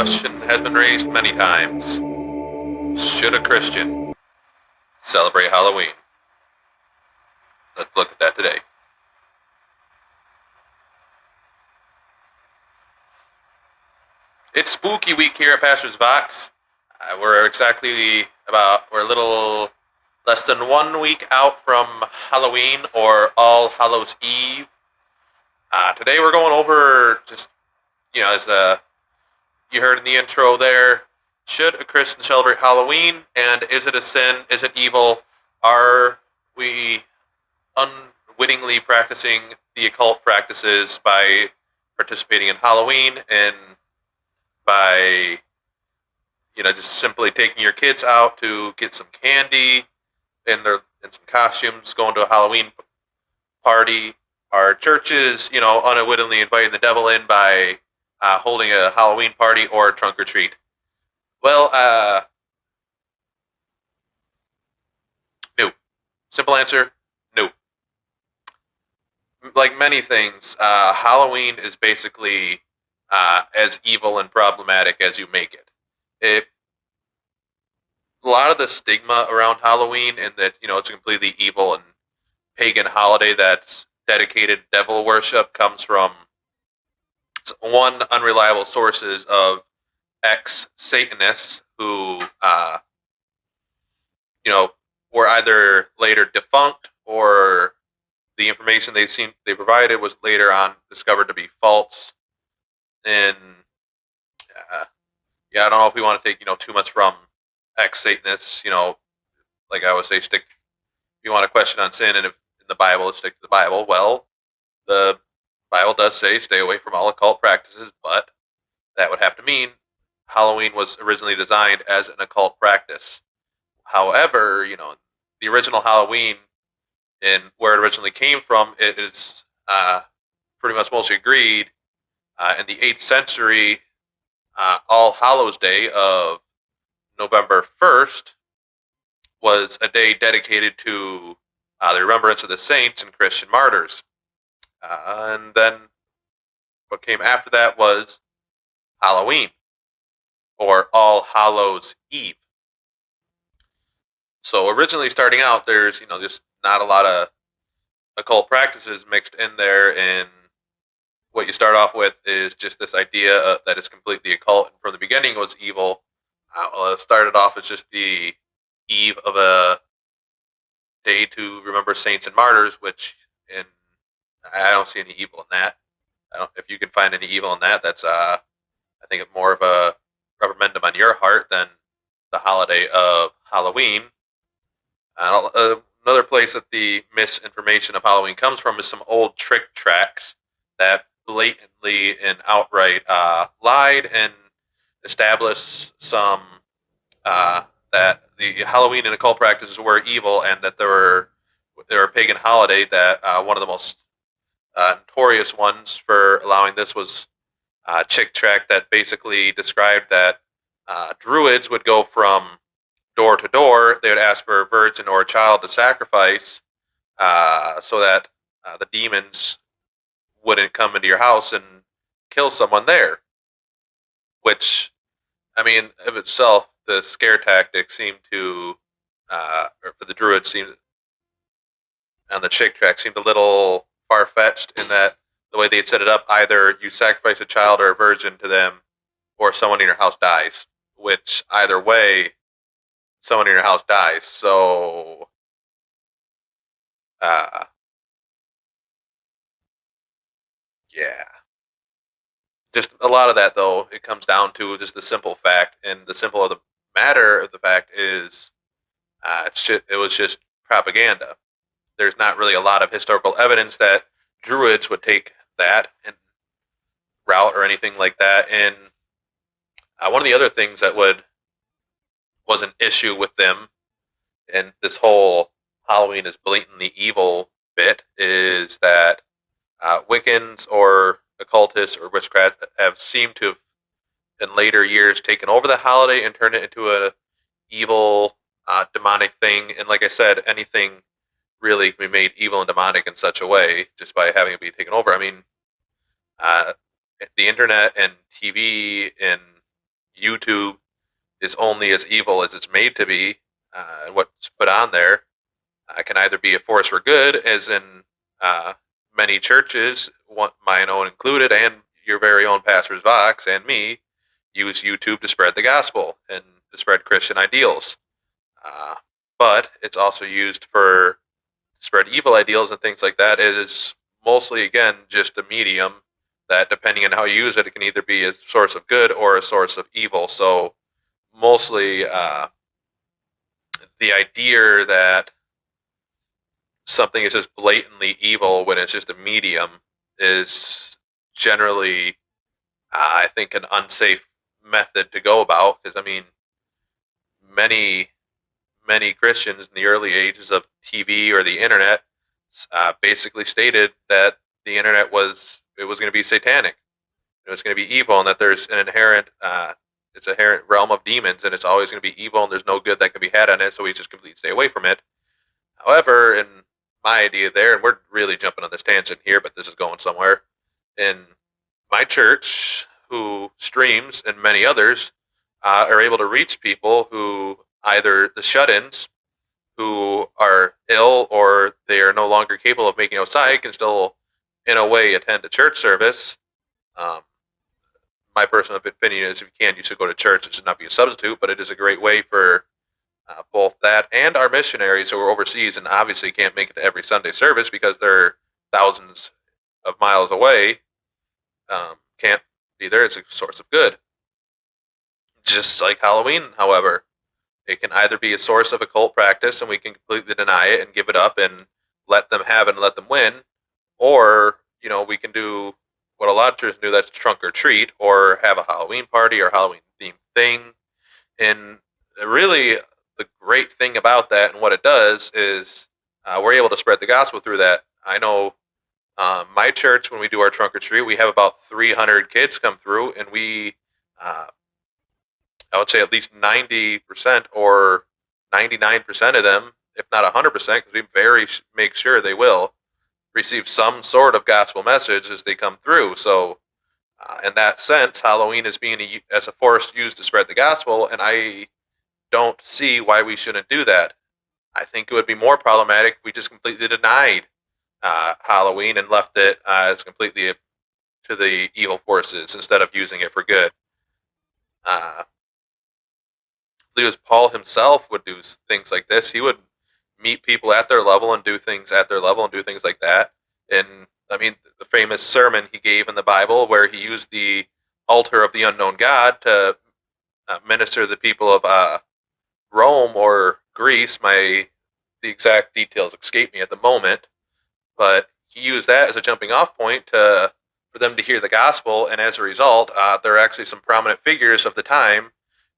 question has been raised many times. Should a Christian celebrate Halloween? Let's look at that today. It's spooky week here at Pastors Vox. We're a little less than 1 week out from Halloween, or All Hallows Eve. Today we're going over as you heard in the intro there, should a Christian celebrate Halloween, and is it a sin? Is it evil? Are we unwittingly practicing the occult practices by participating in Halloween, and by just simply taking your kids out to get some candy and some costumes, going to a Halloween party? Are churches unwittingly inviting the devil in by holding a Halloween party or a trunk or treat? Well, no. Simple answer, no. Like many things, Halloween is basically as evil and problematic as you make it. A lot of the stigma around Halloween, and that it's a completely evil and pagan holiday that's dedicated devil worship, comes from one, unreliable sources of ex-Satanists who were either later defunct, or the information they provided was later on discovered to be false. And I don't know if we want to take too much from ex-Satanists. Like I always say, if you want a question on sin and if in the Bible, stick to the Bible. Well, the Bible does say stay away from all occult practices, but that would have to mean Halloween was originally designed as an occult practice. However, the original Halloween and where it originally came from, it is pretty much mostly agreed. In the 8th century, All Hallows Day of November 1st was a day dedicated to the remembrance of the saints and Christian martyrs. And then what came after that was Halloween, or All Hallows Eve. So originally starting out, there's just not a lot of occult practices mixed in there, and what you start off with is just this idea that it's completely occult, and from the beginning was evil. It started off as just the eve of a day to remember saints and martyrs, and I don't see any evil in that. If you can find any evil in that, that's I think it's more of a reprimandum on your heart than the holiday of Halloween. Another place that the misinformation of Halloween comes from is some old trick tracts that blatantly and outright lied and established some that the Halloween and occult practices were evil, and that they were a pagan holiday. That one of the most notorious ones for allowing this was a chick tract that basically described that druids would go from door to door. They would ask for a virgin or a child to sacrifice, so that the demons wouldn't come into your house and kill someone there. Which, of itself, the scare tactics seemed to, or for the druids, on the chick tract, seemed a little far-fetched, in that the way they'd set it up, either you sacrifice a child or a virgin to them, or someone in your house dies. Which, either way, someone in your house dies. So, yeah. Just a lot of that, though, it comes down to just the simple fact, and the simple of the matter of the fact is, it was just propaganda. There's not really a lot of historical evidence that druids would take that and route or anything like that. And one of the other things that was an issue with them, and this whole Halloween is blatantly evil bit, is that Wiccans or occultists or witchcraft have seemed to have, in later years, taken over the holiday and turned it into a evil, demonic thing. And like I said, anything really can be made evil and demonic in such a way just by having it be taken over. The internet and TV and YouTube is only as evil as it's made to be, and what's put on there can either be a force for good, as in uh, many churches, mine own included, and your very own Pastors Vox and me, use YouTube to spread the gospel and to spread Christian ideals. Uh, but it's also used for spread evil ideals and things like that. It is mostly, again, just a medium that, depending on how you use it, it can either be a source of good or a source of evil. So, mostly, the idea that something is just blatantly evil when it's just a medium is generally, I think, an unsafe method to go about. Because, I mean, many many Christians in the early ages of TV or the internet basically stated that the internet was going to be satanic, it was going to be evil, and that there's an inherent it's an inherent realm of demons, and it's always going to be evil, and there's no good that can be had on it. So we just completely stay away from it. However, in my idea there, and we're really jumping on this tangent here, but this is going somewhere. In my church, who streams, and many others, are able to reach people who either the shut-ins who are ill or they are no longer capable of making outside can still, in a way, attend a church service. Um, my personal opinion is if you can, you should go to church. It should not be a substitute, but it is a great way for both that and our missionaries who are overseas and obviously can't make it to every Sunday service because they're thousands of miles away, can't be there. It's a source of good. Just like Halloween, however, it can either be a source of occult practice and we can completely deny it and give it up and let them have it and let them win, or we can do what a lot of churches do, that's trunk or treat, or have a Halloween party or Halloween themed thing. And really, the great thing about that and what it does is we're able to spread the gospel through that. I know my church, when we do our trunk or treat, we have about 300 kids come through, and we I would say at least 90% or 99% of them, if not 100%, because we make sure they will receive some sort of gospel message as they come through. So, in that sense, Halloween is being as a force used to spread the gospel, and I don't see why we shouldn't do that. I think it would be more problematic if we just completely denied Halloween and left it as completely to the evil forces instead of using it for good. Because Paul himself would do things like this. He would meet people at their level and do things at their level and do things like that. And I mean, the famous sermon he gave in the Bible where he used the altar of the unknown God to minister to the people of Rome or Greece. The exact details escape me at the moment, but he used that as a jumping off point for them to hear the gospel. And as a result, there are actually some prominent figures of the time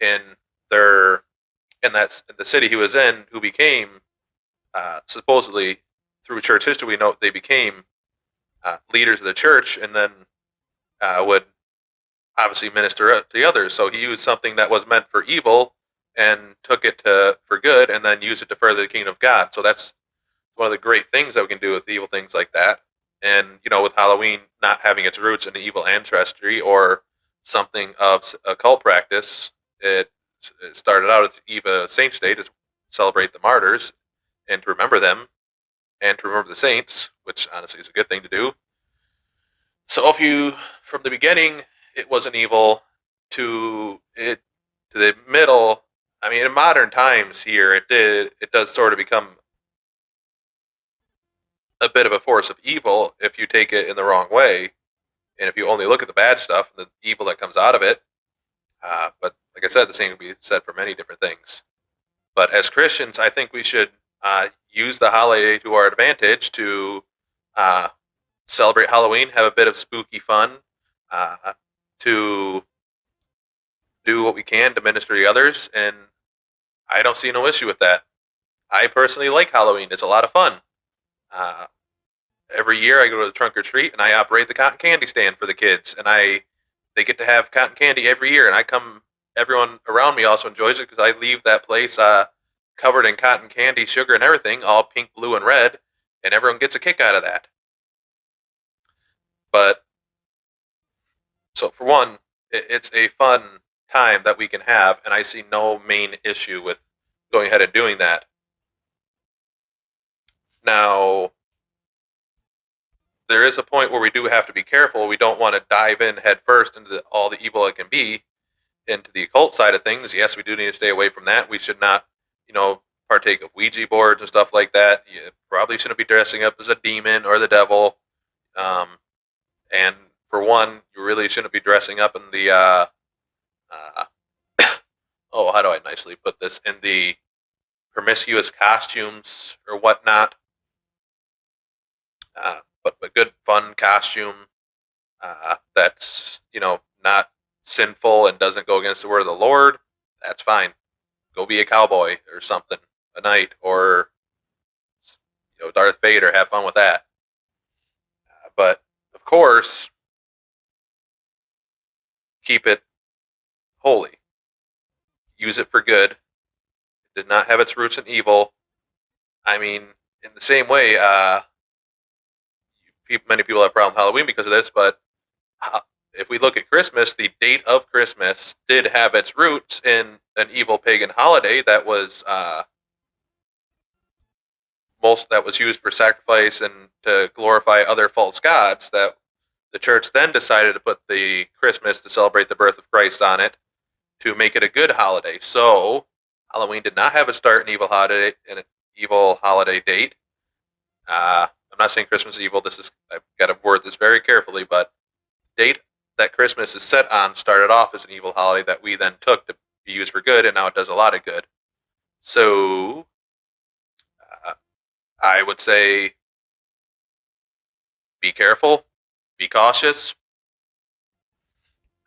in the city he was in who became supposedly, through church history, we know they became leaders of the church, and then would obviously minister to the others. So he used something that was meant for evil and took it for good, and then used it to further the kingdom of God. So that's one of the great things that we can do with evil things like that. And with Halloween not having its roots in the evil ancestry or something of occult practice, it started out as Eve Saints Day to celebrate the martyrs and to remember them and to remember the saints, which honestly is a good thing to do. So if you, from the beginning, it wasn't evil, to the middle, I mean, in modern times here, it does sort of become a bit of a force of evil if you take it in the wrong way, and if you only look at the bad stuff, the evil that comes out of it. But like I said, the same can be said for many different things. But as Christians, I think we should use the holiday to our advantage to celebrate Halloween, have a bit of spooky fun, to do what we can to minister to others, and I don't see no issue with that. I personally like Halloween. It's a lot of fun. Every year I go to the trunk or treat, and I operate the cotton candy stand for the kids, and they get to have cotton candy every year, and everyone around me also enjoys it because I leave that place covered in cotton candy, sugar, and everything, all pink, blue, and red, and everyone gets a kick out of that. But, so for one, it's a fun time that we can have, and I see no main issue with going ahead and doing that. Now, there is a point where we do have to be careful. We don't want to dive in head first into all the evil it can be, into the occult side of things. Yes, we do need to stay away from that. We should not, partake of Ouija boards and stuff like that. You probably shouldn't be dressing up as a demon or the devil. And for one, you really shouldn't be dressing up in the, how do I nicely put this, in the promiscuous costumes or whatnot. But a good, fun costume that's, not sinful and doesn't go against the word of the Lord, that's fine. Go be a cowboy or something, a knight, or, Darth Vader, have fun with that. But, of course, keep it holy. Use it for good. It did not have its roots in evil. I mean, in the same way, many people have problems with Halloween because of this, but if we look at Christmas, the date of Christmas did have its roots in an evil pagan holiday that was used for sacrifice and to glorify other false gods, that the church then decided to put the Christmas to celebrate the birth of Christ on it to make it a good holiday. So Halloween did not have a start in an evil holiday date. I'm not saying Christmas is evil. I've got to word this very carefully, but the date that Christmas is set on started off as an evil holiday that we then took to be used for good, and now it does a lot of good. So I would say be careful, be cautious.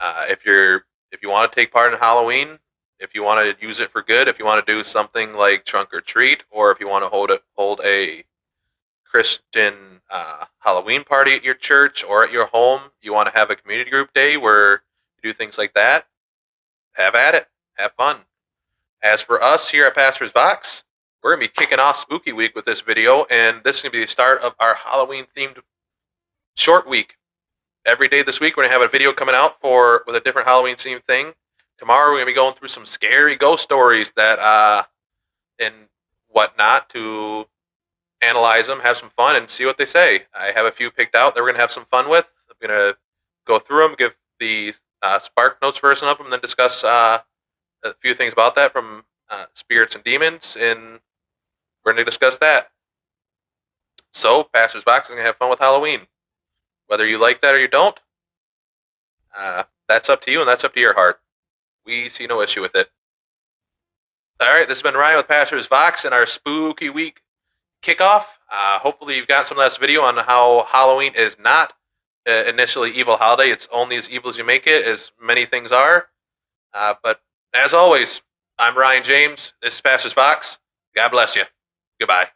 If you want to take part in Halloween, if you want to use it for good, if you want to do something like trunk or treat, or if you want to hold a Christian Halloween party at your church or at your home, you want to have a community group day where you do things like that, have at it. Have fun. As for us here at Pastors Vox, we're going to be kicking off Spooky Week with this video, and this is going to be the start of our Halloween-themed short week. Every day this week, we're going to have a video coming out with a different Halloween-themed thing. Tomorrow, we're going to be going through some scary ghost stories and whatnot to analyze them, have some fun, and see what they say. I have a few picked out that we're going to have some fun with. I'm going to go through them, give the Spark Notes version of them, and then discuss a few things about that from spirits and demons, and we're going to discuss that. So, Pastors Vox is going to have fun with Halloween. Whether you like that or you don't, that's up to you, and that's up to your heart. We see no issue with it. Alright, this has been Ryan with Pastors Vox and our Spooky Week kickoff. Hopefully you've got some of this video on how Halloween is not initially evil holiday. It's only as evil as you make it, as many things are. But as always, I'm Ryan James. This is Pastors Vox. God bless you. Goodbye.